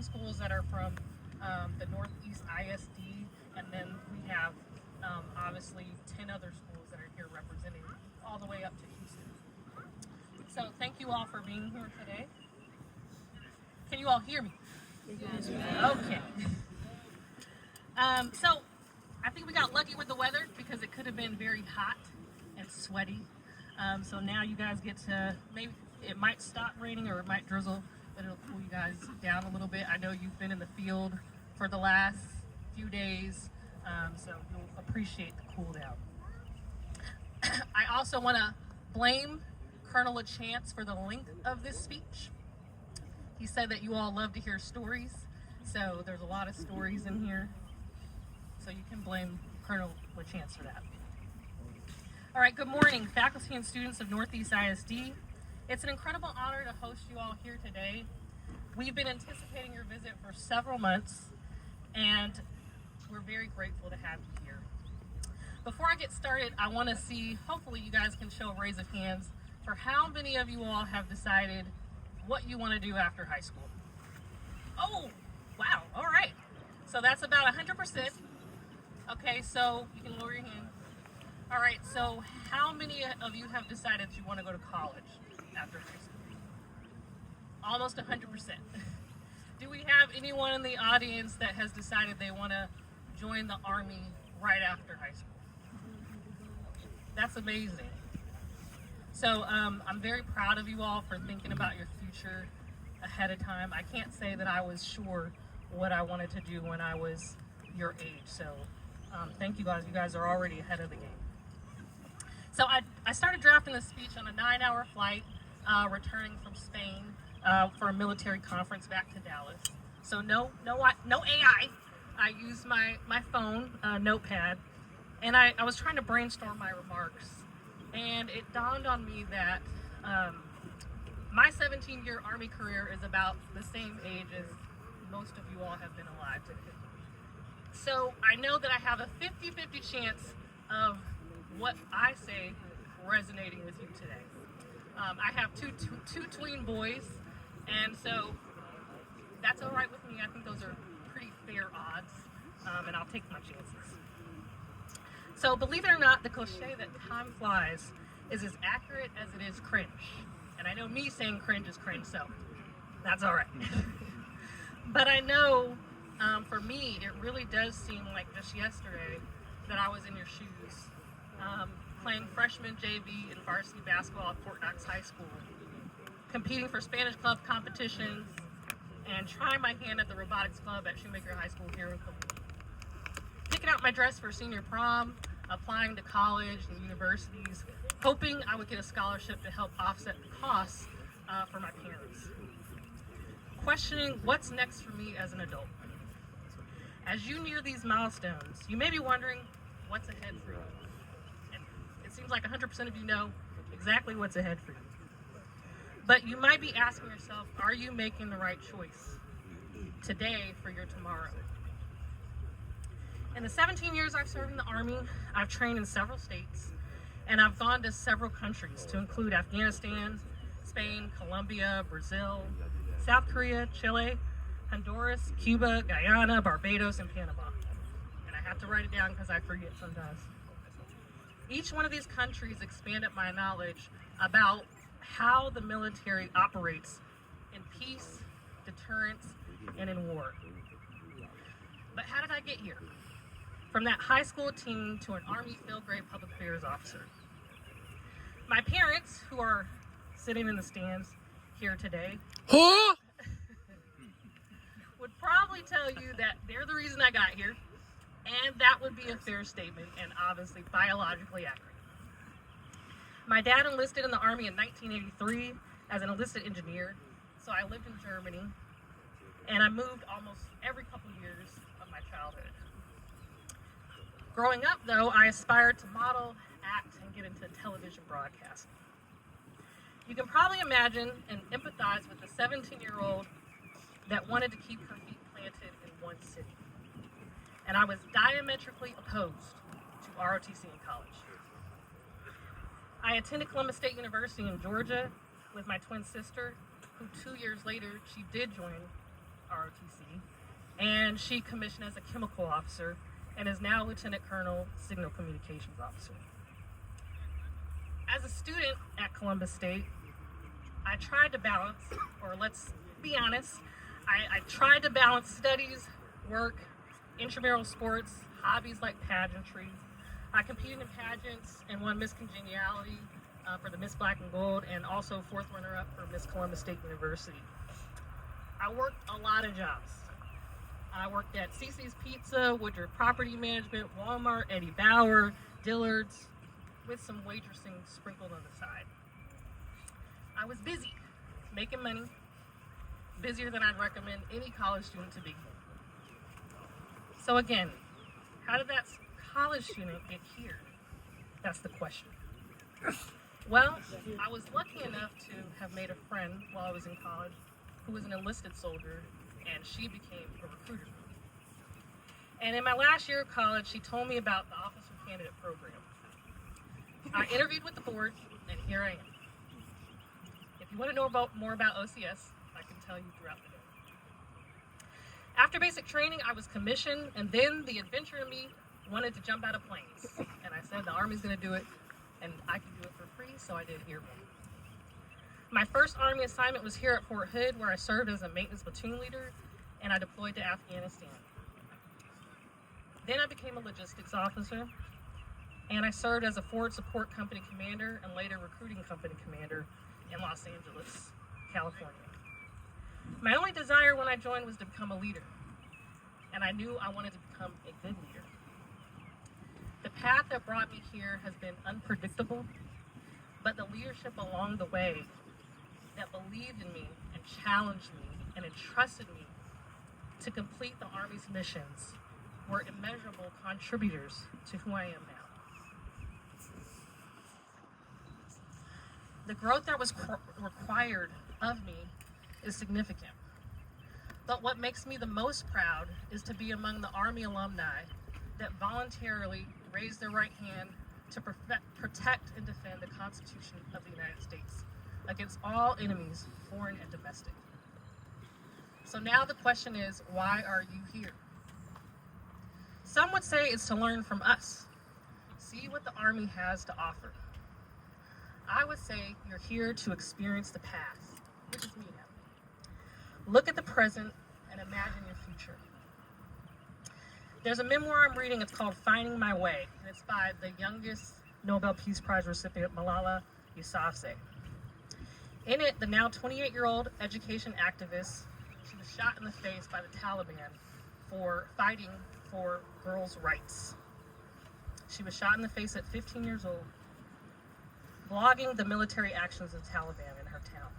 schools that are from the North East ISD, and then we have obviously 10 other schools that are here representing all the way up to Houston. So thank you all for being here today. Can you all hear me? Yes. Okay. So I think we got lucky with the weather because it could have been very hot and sweaty. So now you guys get to, maybe it might stop raining or it might drizzle, but it'll cool you guys down a little bit. I know you've been in the field for the last few days, so you'll appreciate the cool down. I also want to blame Colonel LaChance for the length of this speech. He said that you all love to hear stories, so there's a lot of stories in here. So you can blame Colonel LaChance for that. All right, good morning, faculty and students of North East ISD. It's an incredible honor to host you all here today. We've been anticipating your visit for several months, and we're very grateful to have you here. Before I get started, I want to see, hopefully you guys can show a raise of hands for how many of you all have decided what you want to do after high school. Oh, wow, all right. So that's about 100%. Okay, so you can lower your hand. All right, so how many of you have decided you want to go to college after high school? Almost 100%. Do we have anyone in the audience that has decided they want to join the Army right after high school? That's amazing. So I'm very proud of you all for thinking about your future ahead of time. I can't say that I was sure what I wanted to do when I was your age, so thank you guys. You guys are already ahead of the game. So I started drafting this speech on a 9-hour flight, returning from Spain for a military conference back to Dallas. So no AI. I used my phone, notepad, and I was trying to brainstorm my remarks. And it dawned on me that my 17-year Army career is about the same age as most of you all have been alive today. So I know that I have a 50-50 chance of what I say resonating with you today. I have two tween boys, and so that's all right with me. I think those are pretty fair odds, and I'll take my chances. So believe it or not, the cliche that time flies is as accurate as it is cringe. And I know me saying cringe is cringe, so that's all right. But I know for me, it really does seem like just yesterday that I was in your shoes, playing freshman JV and varsity basketball at Fort Knox High School, competing for Spanish club competitions, and trying my hand at the robotics club at Shoemaker High School here in Columbia. Picking out my dress for senior prom, applying to college and universities, hoping I would get a scholarship to help offset the costs for my parents. Questioning what's next for me as an adult. As you near these milestones, you may be wondering what's ahead for you. And it seems like 100% of you know exactly what's ahead for you. But you might be asking yourself, are you making the right choice today for your tomorrow? In the 17 years I've served in the Army, I've trained in several states, and I've gone to several countries to include Afghanistan, Spain, Colombia, Brazil, South Korea, Chile, Honduras, Cuba, Guyana, Barbados, and Panama. And I have to write it down because I forget sometimes. Each one of these countries expanded my knowledge about how the military operates in peace, deterrence, and in war. But how did I get here? From that high school teen to an Army field grade public affairs officer. My parents, who are sitting in the stands here today, would probably tell you that they're the reason I got here, and that would be a fair statement and obviously biologically accurate. My dad enlisted in the Army in 1983 as an enlisted engineer, so I lived in Germany, and I moved almost every couple years of my childhood. Growing up, though, I aspired to model, act, and get into television broadcasting. You can probably imagine and empathize with the 17-year-old that wanted to keep her feet planted in one city. And I was diametrically opposed to ROTC in college. I attended Columbus State University in Georgia with my twin sister, who 2 years later, she did join ROTC. and she commissioned as a chemical officer and is now Lieutenant Colonel, Signal Communications Officer. As a student at Columbus State, I tried to balance, or let's be honest, I tried to balance studies, work, intramural sports, hobbies like pageantry. I competed in pageants and won Miss Congeniality for the Miss Black and Gold, and also fourth runner-up for Miss Columbus State University. I worked a lot of jobs. I worked at CC's Pizza, Woodruff Property Management, Walmart, Eddie Bauer, Dillard's, with some waitressing sprinkled on the side. I was busy, making money, busier than I'd recommend any college student to be. So again, how did that college student get here? That's the question. Well, I was lucky enough to have made a friend while I was in college who was an enlisted soldier, and she became a recruiter. And in my last year of college, she told me about the Officer Candidate program. I interviewed with the board, and here I am. If you want to know more about OCS, I can tell you throughout the day. After basic training, I was commissioned, and then the adventure in me wanted to jump out of planes. And I said the Army's going to do it, and I can do it for free, so I did airborne. My first Army assignment was here at Fort Hood, where I served as a maintenance platoon leader, and I deployed to Afghanistan. Then I became a logistics officer, and I served as a forward support company commander and later recruiting company commander in Los Angeles, California. My only desire when I joined was to become a leader, and I knew I wanted to become a good leader. The path that brought me here has been unpredictable, but the leadership along the way that believed in me and challenged me and entrusted me to complete the Army's missions were immeasurable contributors to who I am now. The growth that was required of me is significant. But what makes me the most proud is to be among the Army alumni that voluntarily raised their right hand to protect and defend the Constitution of the United States against all enemies, foreign and domestic. So now the question is, why are you here? Some would say it's to learn from us, see what the Army has to offer. I would say you're here to experience the past, which is me now. Look at the present and imagine your future. There's a memoir I'm reading, it's called Finding My Way, and it's by the youngest Nobel Peace Prize recipient, Malala Yousafzai. In it, the now 28-year-old education activist, she was shot in the face by the Taliban for fighting for girls' rights. She was shot in the face at 15 years old, blogging the military actions of the Taliban in her town.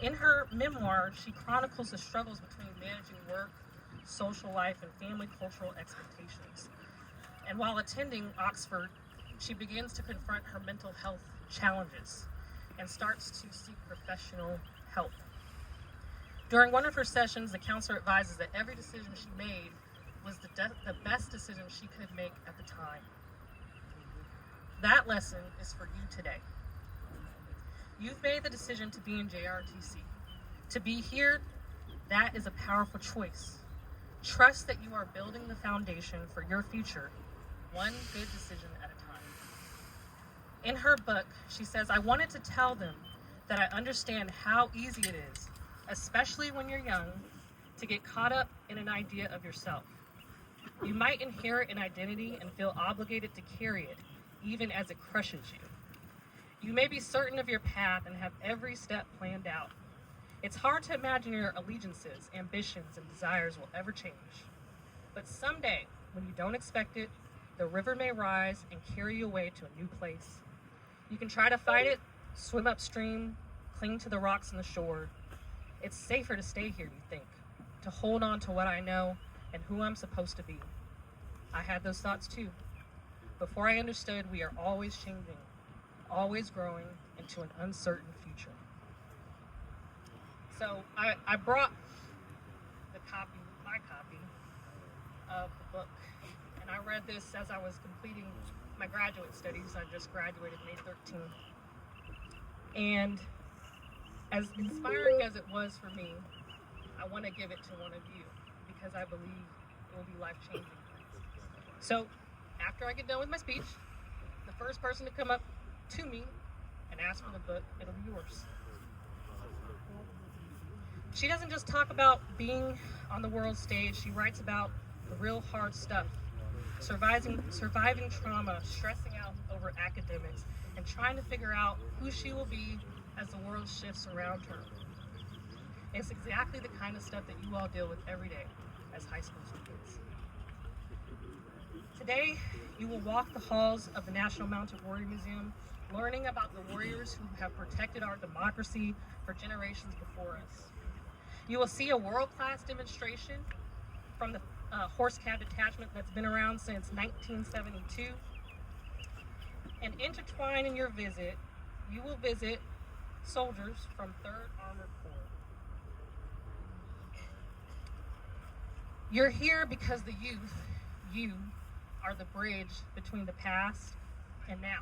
In her memoir, she chronicles the struggles between managing work, social life, and family cultural expectations. And while attending Oxford, she begins to confront her mental health challenges and starts to seek professional help. During one of her sessions, the counselor advises that every decision she made was the best decision she could make at the time. That lesson is for you today. You've made the decision to be in JRTC. To be here, that is a powerful choice. Trust that you are building the foundation for your future, one good decision at a time. In her book, she says, I wanted to tell them that I understand how easy it is, especially when you're young, to get caught up in an idea of yourself. You might inherit an identity and feel obligated to carry it, even as it crushes you. You may be certain of your path and have every step planned out. It's hard to imagine your allegiances, ambitions, and desires will ever change. But someday, when you don't expect it, the river may rise and carry you away to a new place. You can try to fight it, swim upstream, cling to the rocks on the shore. It's safer to stay here, you think, to hold on to what I know and who I'm supposed to be. I had those thoughts too. Before I understood, we are always changing, always growing into an uncertain future. So I brought my copy of the book, and I read this as I was completing my graduate studies. I just graduated May 13th. And as inspiring as it was for me, I want to give it to one of you because I believe it will be life-changing. So, after I get done with my speech, the first person to come up to me and ask for the book, it'll be yours. She doesn't just talk about being on the world stage, she writes about the real hard stuff. Surviving trauma, stressing out over academics, and trying to figure out who she will be as the world shifts around her. It's exactly the kind of stuff that you all deal with every day as high school students. Today, you will walk the halls of the National Mounted Warrior Museum, learning about the warriors who have protected our democracy for generations before us. You will see a world-class demonstration from the Horse Cab Detachment that's been around since 1972. And intertwined in your visit, you will visit soldiers from 3rd Armored Corps. You're here because the youth, you, are the bridge between the past and now.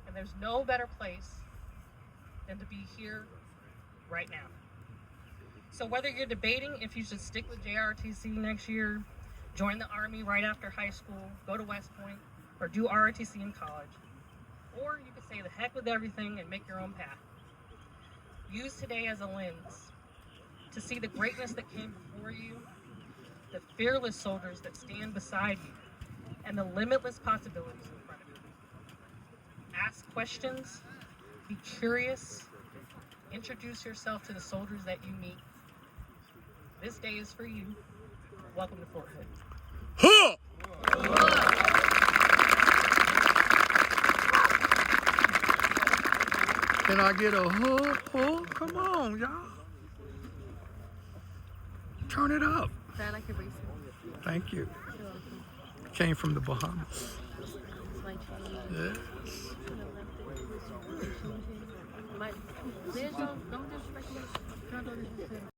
And there's no better place than to be here right now. So whether you're debating if you should stick with JROTC next year, join the Army right after high school, go to West Point, or do ROTC in college, or you could say the heck with everything and make your own path. Use today as a lens to see the greatness that came before you, the fearless soldiers that stand beside you, and the limitless possibilities in front of you. Ask questions, be curious, introduce yourself to the soldiers that you meet. This day is for you. Welcome to Fort Hood. Huh! Can I get a huh? Huh? Come on, y'all. Turn it up. I like your bracelet. Thank you. You're welcome. Came from the Bahamas. It's my chain. Yes. My, don't disrespect me. Don't disrespect